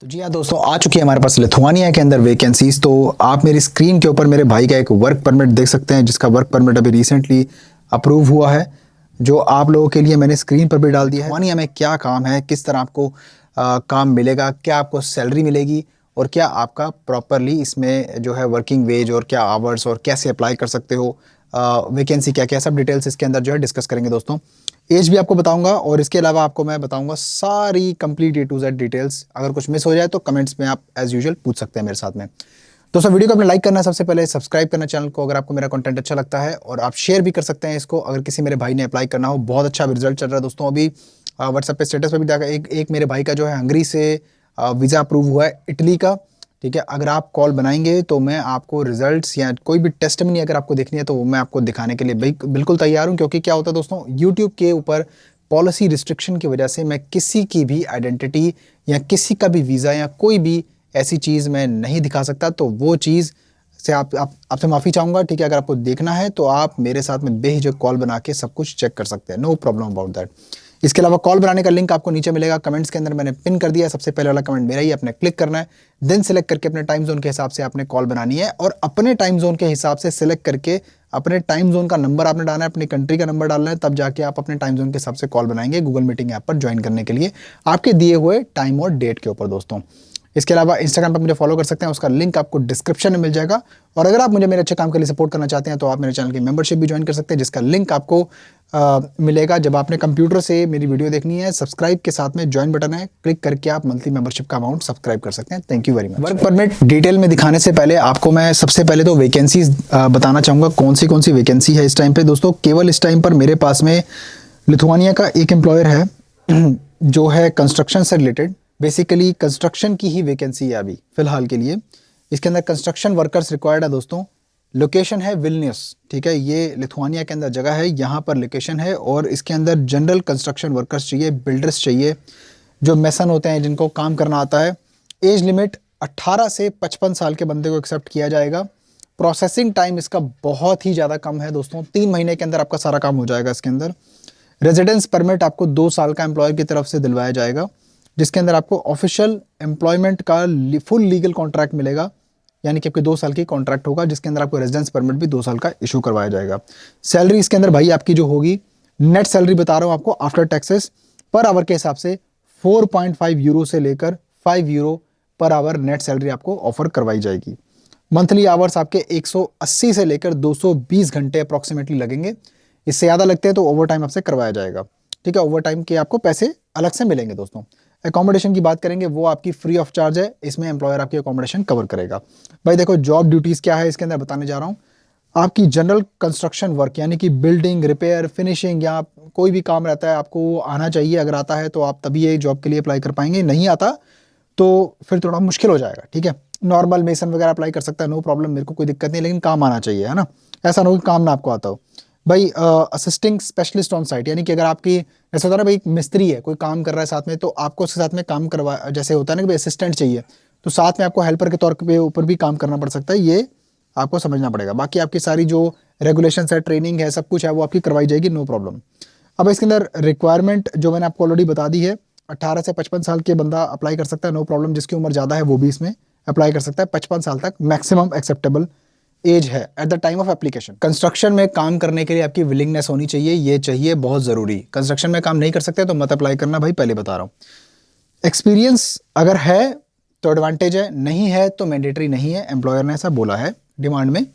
तो जी हाँ दोस्तों, आ चुकी है हमारे पास लिथुआनिया के अंदर वैकेंसीज। तो आप मेरी स्क्रीन के ऊपर मेरे भाई का एक वर्क परमिट देख सकते हैं, जिसका वर्क परमिट अभी रिसेंटली अप्रूव हुआ है, जो आप लोगों के लिए मैंने स्क्रीन पर भी डाल दिया है। लिथुआनिया में क्या काम है, किस तरह आपको काम मिलेगा, क्या आपको सैलरी मिलेगी और क्या आपका प्रॉपरली इसमें जो है वर्किंग वेज और क्या आवर्स और कैसे अप्लाई कर सकते हो, वैकेंसी क्या क्या, सब डिटेल्स इसके अंदर जो है डिस्कस करेंगे दोस्तों। एज भी आपको बताऊंगा और इसके अलावा आपको मैं बताऊंगा सारी complete A to Z details. अगर कुछ मिस हो जाए तो कमेंट्स में आप एज यूजुअल पूछ सकते हैं मेरे साथ में। दोस्तों वीडियो को अपने लाइक करना है, सबसे पहले सब्सक्राइब करना चैनल को अगर आपको मेरा कंटेंट अच्छा लगता है, और आप शेयर भी कर सकते हैं इसको अगर किसी मेरे भाई ने अप्लाई करना हो। बहुत अच्छा रिजल्ट चल रहा है दोस्तों। अभी व्हाट्सएप पे स्टेटस पे भी देखा, एक मेरे भाई का जो है हंगरी से वीज़ा अप्रूव हुआ है, इटली का। ठीक है, अगर आप कॉल बनाएंगे तो मैं आपको रिजल्ट्स या कोई भी टेस्टमनी अगर आपको देखनी है तो वो मैं आपको दिखाने के लिए बिल्कुल तैयार हूँ। क्योंकि क्या होता है दोस्तों, यूट्यूब के ऊपर पॉलिसी रिस्ट्रिक्शन की वजह से मैं किसी की भी आइडेंटिटी या किसी का भी वीज़ा या कोई भी ऐसी चीज़ मैं नहीं दिखा सकता। तो वो चीज़ से आपसे माफ़ी चाहूँगा। ठीक है, अगर आपको देखना है तो आप मेरे साथ में बेहिचक कॉल बना के सब कुछ चेक कर सकते हैं, नो प्रॉब्लम अबाउट दैट। इसके अलावा कॉल बनाने का लिंक आपको नीचे मिलेगा, कमेंट्स के अंदर मैंने पिन कर दिया है। सबसे पहले वाला कमेंट मेरा ही, आपने क्लिक करना है, देन सेलेक्ट करके अपने टाइम जोन के हिसाब से आपने कॉल बनानी है, और अपने टाइम जोन के हिसाब से सिलेक्ट करके अपने टाइम जोन का नंबर आपने डालना है, अपनी कंट्री का नंबर डालना है, तब जाके आप अपने टाइम जोन के हिसाब से कॉल बनाएंगे गूगल मीटिंग ऐप पर ज्वाइन करने के लिए, आपके दिए हुए टाइम और डेट के ऊपर दोस्तों। इसके अलावा इंस्टाग्राम पर मुझे फॉलो कर सकते हैं, उसका लिंक आपको डिस्क्रिप्शन में मिल जाएगा। और अगर आप मुझे मेरे अच्छे काम के लिए सपोर्ट करना चाहते हैं तो आप मेरे चैनल की मेंबरशिप भी ज्वाइन कर सकते हैं, जिसका लिंक आपको मिलेगा जब आपने कंप्यूटर से मेरी वीडियो देखनी है। सब्सक्राइब के साथ में ज्वाइन बटन है, क्लिक करके आप मंथली मेंबरशिप का अमाउंट सब्सक्राइब कर सकते हैं। Thank you very much. Work permit detail में दिखाने से पहले आपको मैं सबसे पहले तो वैकेंसीज बताना चाहूँगा, कौन सी वैकेंसी है इस टाइम पे दोस्तों। केवल इस टाइम पर मेरे पास में लिथुआनिया का एक एम्प्लॉयर है जो है कंस्ट्रक्शन से रिलेटेड, बेसिकली कंस्ट्रक्शन की ही वैकेंसी है अभी फिलहाल के लिए। इसके अंदर कंस्ट्रक्शन वर्कर्स रिक्वायर्ड है दोस्तों। लोकेशन है विल्नियस। ठीक है, ये लिथुआनिया के अंदर जगह है, यहाँ पर लोकेशन है। और इसके अंदर जनरल कंस्ट्रक्शन वर्कर्स चाहिए, बिल्डर्स चाहिए, जो मैसन होते हैं, जिनको काम करना आता है। एज लिमिट 18 से 55 साल के बंदे को एक्सेप्ट किया जाएगा। प्रोसेसिंग टाइम इसका बहुत ही ज़्यादा कम है दोस्तों, 3 महीने के अंदर आपका सारा काम हो जाएगा इसके अंदर। रेजिडेंस परमिट आपको 2 साल का एम्प्लॉयर की तरफ से दिलवाया जाएगा, जिसके अंदर आपको ऑफिशियल एम्प्लॉयमेंट का फुल लीगल कॉन्ट्रैक्ट मिलेगा, यानी कि आपके 2 साल की कॉन्ट्रैक्ट होगा, जिसके अंदर आपको रेजिडेंस परमिट भी 2 साल का इशू करवाया जाएगा। सैलरी इसके अंदर भाई आपकी जो होगी, नेट सैलरी बता रहा हूँ आपको आफ्टर टैक्सेस पर आवर के हिसाब से 4.5 यूरो से लेकर 5 euro per hour net salary आपको ऑफर करवाई जाएगी। मंथली आवर्स आपके 180 से लेकर 220 घंटे अप्रॉक्सीमेटली लगेंगे। इससे ज़्यादा लगते हैं तो ओवर टाइम आपसे करवाया जाएगा। ठीक है, ओवर टाइम के आपको पैसे अलग से मिलेंगे दोस्तों। एकोमोडेशन की बात करेंगे, वो आपकी फ्री ऑफ चार्ज है, इसमें एम्प्लॉयर आपकी एकोमोडेशन कवर करेगा। भाई देखो, जॉब ड्यूटीज़ क्या है इसके अंदर बताने जा रहा हूँ। आपकी जनरल कंस्ट्रक्शन वर्क, यानी कि बिल्डिंग, रिपेयर, फिनिशिंग, या कोई भी काम रहता है आपको आना चाहिए। अगर आता है तो आप तभी ये जॉब के लिए अप्लाई कर पाएंगे, नहीं आता तो फिर थोड़ा मुश्किल हो जाएगा। ठीक है, नॉर्मल मेसन वगैरह अप्लाई कर सकता है, नो प्रॉब्लम, मेरे को कोई दिक्कत नहीं, लेकिन काम आना चाहिए, है ना। ऐसा ना हो कि काम ना आपको आता हो। भाई असिस्टिंग स्पेशलिस्ट ऑन साइट, यानी कि अगर आपकी जैसे होता है ना, भाई एक मिस्त्री है, कोई काम कर रहा है साथ में, तो आपको उसके साथ में काम करवा, जैसे होता है ना कि भाई असिस्टेंट चाहिए, तो साथ में आपको हेल्पर के तौर पे ऊपर भी काम करना पड़ सकता है, ये आपको समझना पड़ेगा। बाकी आपकी सारी जो रेगुलेशन है, ट्रेनिंग है, सब कुछ है, वो आपकी करवाई जाएगी, नो प्रॉब्लम। अब इसके अंदर रिक्वायरमेंट जो मैंने आपको ऑलरेडी बता दी है, 18 से 55 साल के बंदा अप्लाई कर सकता है, नो प्रॉब्लम। जिसकी उम्र ज़्यादा है वो भी इसमें अप्लाई कर सकता है। 55 साल तक मैक्सिमम एक्सेप्टेबल एज है at the time of application. Construction में काम करने के लिए आपकी विलिंगनेस होनी चाहिए, ये चाहिए, बहुत ज़रूरी। कंस्ट्रक्शन में काम नहीं कर सकते तो मत अप्लाई करना भाई, पहले बता रहा हूँ। एक्सपीरियंस अगर है तो एडवांटेज है, नहीं है तो मैंडेटरी नहीं है, एम्प्लॉयर ने ऐसा बोला है डिमांड में।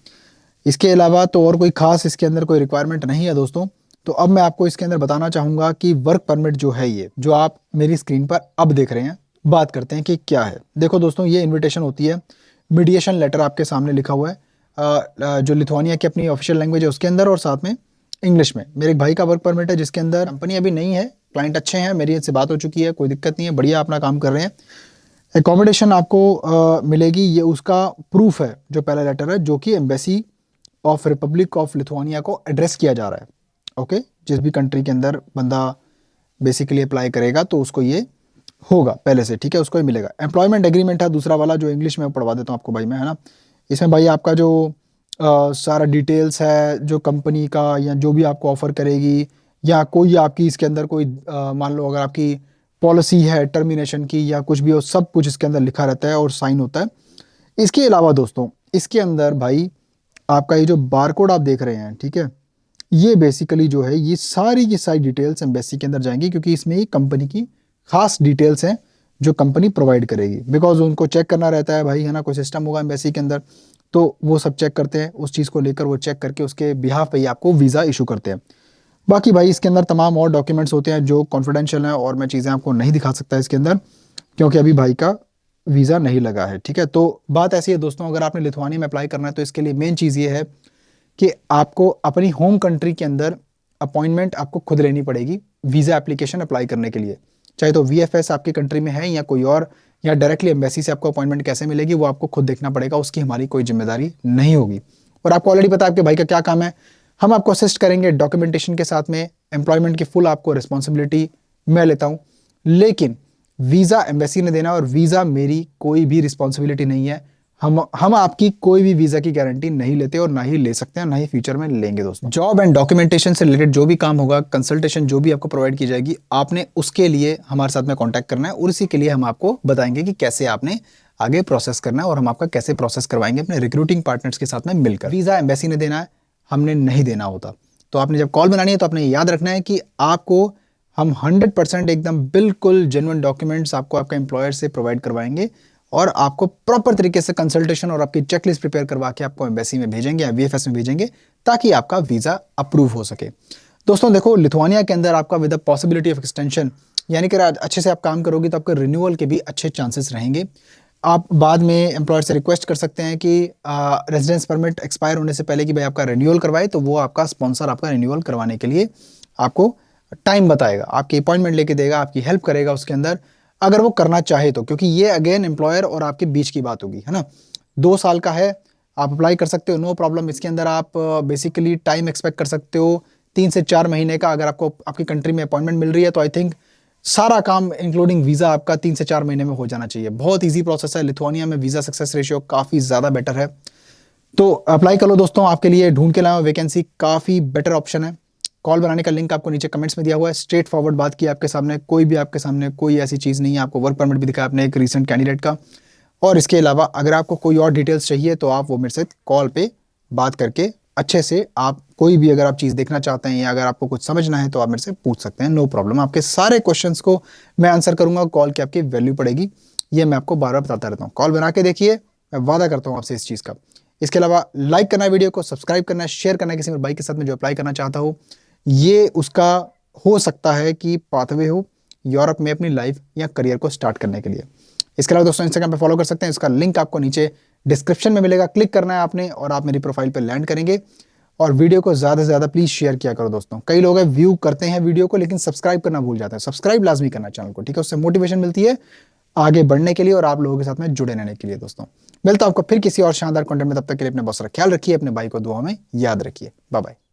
इसके अलावा तो और कोई खास इसके अंदर कोई रिक्वायरमेंट नहीं है दोस्तों। तो अब मैं आपको इसके अंदर बताना चाहूँगा कि वर्क परमिट जो है, ये जो आप मेरी स्क्रीन पर अब देख रहे हैं, बात करते हैं कि क्या है। देखो दोस्तों, ये इन्विटेशन होती है, मीडिएशन लेटर आपके सामने लिखा हुआ है, जो लिथुआनिया की अपनी ऑफिशियल लैंग्वेज है उसके अंदर, और साथ में इंग्लिश में। मेरे एक भाई का वर्क परमिट है, जिसके अंदर कंपनी अभी नहीं है, क्लाइंट अच्छे हैं, मेरी इनसे बात हो चुकी है, कोई दिक्कत नहीं है, बढ़िया अपना काम कर रहे हैं। एकोमोडेशन आपको मिलेगी, ये उसका प्रूफ है जो पहला लेटर है, जो कि embassy of Republic of Lithuania को एड्रेस किया जा रहा है। ओके, जिस भी कंट्री के अंदर बंदा बेसिकली अप्लाई करेगा तो उसको ये होगा पहले से, ठीक है, उसको ही मिलेगा। एम्प्लॉयमेंट एग्रीमेंट है दूसरा वाला, जो इंग्लिश में पढ़वा देता हूँ आपको भाई मैं, है ना। इसमें भाई आपका जो सारा डिटेल्स है, जो कंपनी का, या जो भी आपको ऑफर करेगी, या कोई आपकी इसके अंदर कोई मान लो अगर आपकी पॉलिसी है टर्मिनेशन की या कुछ भी हो, सब कुछ इसके अंदर लिखा रहता है और साइन होता है। इसके अलावा दोस्तों इसके अंदर भाई आपका ये जो बारकोड आप देख रहे हैं, ठीक है, ये बेसिकली जो है ये सारी की सारी डिटेल्स एम्बेसी के अंदर जाएंगी, क्योंकि इसमें ही कंपनी की खास डिटेल्स हैं जो कंपनी प्रोवाइड करेगी। बिकॉज उनको चेक करना रहता है भाई, है ना, कोई सिस्टम होगा एम्बेसी के अंदर तो वो सब चेक करते हैं, उस चीज़ को लेकर वो चेक करके उसके बिहाफ पे ही आपको वीज़ा इशू करते हैं। बाकी भाई इसके अंदर तमाम और डॉक्यूमेंट्स होते हैं जो कॉन्फिडेंशियल हैं और मैं चीज़ें आपको नहीं दिखा सकता इसके अंदर, क्योंकि अभी भाई का वीज़ा नहीं लगा है, ठीक है। तो बात ऐसी है दोस्तों, अगर आपने लिथुआनिया में अप्लाई करना है तो इसके लिए मेन चीज़ ये है कि आपको अपनी होम कंट्री के अंदर अपॉइंटमेंट आपको खुद लेनी पड़ेगी वीज़ा एप्लीकेशन अप्लाई करने के लिए। चाहे तो वीएफएस आपकी कंट्री में है या कोई और, या डायरेक्टली एम्बेसी से आपको अपॉइंटमेंट कैसे मिलेगी वो आपको खुद देखना पड़ेगा, उसकी हमारी कोई जिम्मेदारी नहीं होगी। और आपको ऑलरेडी पता है आपके भाई का क्या काम है, हम आपको असिस्ट करेंगे डॉक्यूमेंटेशन के साथ में, एम्प्लॉयमेंट की फुल आपको रिस्पॉन्सिबिलिटी मैं लेता हूँ, लेकिन वीज़ा एम्बेसी ने देना और वीज़ा मेरी कोई भी रिस्पॉन्सिबिलिटी नहीं है। हम आपकी कोई भी वीज़ा की गारंटी नहीं लेते और ना ही ले सकते हैं, ना ही फ्यूचर में लेंगे दोस्तों। जॉब एंड डॉक्यूमेंटेशन से रिलेटेड जो भी काम होगा, कंसल्टेशन जो भी आपको प्रोवाइड की जाएगी, आपने उसके लिए हमारे साथ में कांटेक्ट करना है और इसी के लिए हम आपको बताएंगे कि कैसे आपने आगे प्रोसेस करना है और हम आपका कैसे प्रोसेस करवाएंगे अपने रिक्रूटिंग पार्टनर्स के साथ में मिलकर। वीज़ा एम्बेसी ने देना है, हमने नहीं देना होता। तो आपने जब कॉल बनानी है तो आपने याद रखना है कि आपको हम 100% एकदम बिल्कुल जेन्युइन डॉक्यूमेंट्स आपको आपका एम्प्लॉयर से प्रोवाइड करवाएंगे और आपको प्रॉपर तरीके से कंसल्टेशन और आपकी चेकलिस्ट प्रिपेयर करवा के आपको एम्बेसी में भेजेंगे या वीएफएस में भेजेंगे ताकि आपका वीज़ा अप्रूव हो सके। दोस्तों देखो, लिथुआनिया के अंदर आपका with the possibility of extension, यानी कि अच्छे से आप काम करोगे तो आपके रिन्यूअल के भी अच्छे चांसेस रहेंगे। आप बाद में एम्प्लॉयर से रिक्वेस्ट कर सकते हैं कि रेजिडेंस परमिट एक्सपायर होने से पहले कि भाई आपका रिन्यूअल करवाए, तो वो आपका स्पॉन्सर आपका रिन्यूअल करवाने के लिए आपको टाइम बताएगा, आपकी अपॉइंटमेंट लेके देगा, आपकी हेल्प करेगा उसके अंदर, अगर वो करना चाहे तो। क्योंकि ये अगेन एम्प्लॉयर और आपके बीच की बात होगी, है ना। 2 साल का है, आप अप्लाई कर सकते हो, नो प्रॉब्लम। इसके अंदर आप बेसिकली टाइम एक्सपेक्ट कर सकते हो 3 से 4 महीने का। अगर आपको आपकी कंट्री में अपॉइंटमेंट मिल रही है तो आई थिंक सारा काम इंक्लूडिंग वीज़ा आपका 3 से 4 महीने में हो जाना चाहिए। बहुत ईजी प्रोसेस है। लिथुआनिया में वीज़ा सक्सेस रेशियो काफ़ी ज़्यादा बेटर है, तो अप्लाई कर लो दोस्तों। आपके लिए ढूंढ के लाया वैकेंसी, काफ़ी बेटर ऑप्शन है। कॉल बनाने का लिंक आपको नीचे कमेंट्स में दिया हुआ है। स्ट्रेट फॉरवर्ड बात की आपके सामने, आपके सामने कोई ऐसी चीज़ नहीं है। आपको वर्क परमिट भी दिखाया आपने एक रीसेंट कैंडिडेट का। और इसके अलावा अगर आपको कोई और डिटेल्स चाहिए तो आप वो मेरे से कॉल पे बात करके अच्छे से आप कोई भी अगर आप चीज़ देखना चाहते हैं या अगर आपको कुछ समझना है तो आप मेरे से पूछ सकते हैं, नो प्रॉब्लम। आपके सारे क्वेश्चंस को मैं आंसर करूंगा, कॉल की आपकी वैल्यू पड़ेगी, ये मैं आपको बार बार बताता रहता हूँ। कॉल बना के देखिए, मैं वादा करता हूँ आपसे इस चीज़ का। इसके अलावा लाइक करना है वीडियो को, सब्सक्राइब करना है, शेयर करना है किसी मेरे भाई के साथ में जो अप्लाई करना चाहता हो। ये उसका हो सकता है कि पाथवे हो यूरोप में अपनी लाइफ या करियर को स्टार्ट करने के लिए। इसके अलावा दोस्तों इंस्टाग्राम पे फॉलो कर सकते हैं, इसका लिंक आपको नीचे डिस्क्रिप्शन में मिलेगा, क्लिक करना है आपने और आप मेरी प्रोफाइल पे लैंड करेंगे। और वीडियो को ज़्यादा से ज़्यादा प्लीज़ शेयर किया करो दोस्तों। कई लोग हैं व्यू करते हैं वीडियो को लेकिन सब्सक्राइब करना भूल जाते हैं। सब्सक्राइब लाजमी करना चैनल को, ठीक है, उससे मोटिवेशन मिलती है आगे बढ़ने के लिए और आप लोगों के साथ में जुड़े रहने के लिए। दोस्तों मिलता हूं आपको फिर किसी और शानदार कंटेंट में, तब तक के लिए अपने बहुत सारा ख्याल रखिए, अपने भाई को दुआ में याद रखिए। Bye bye.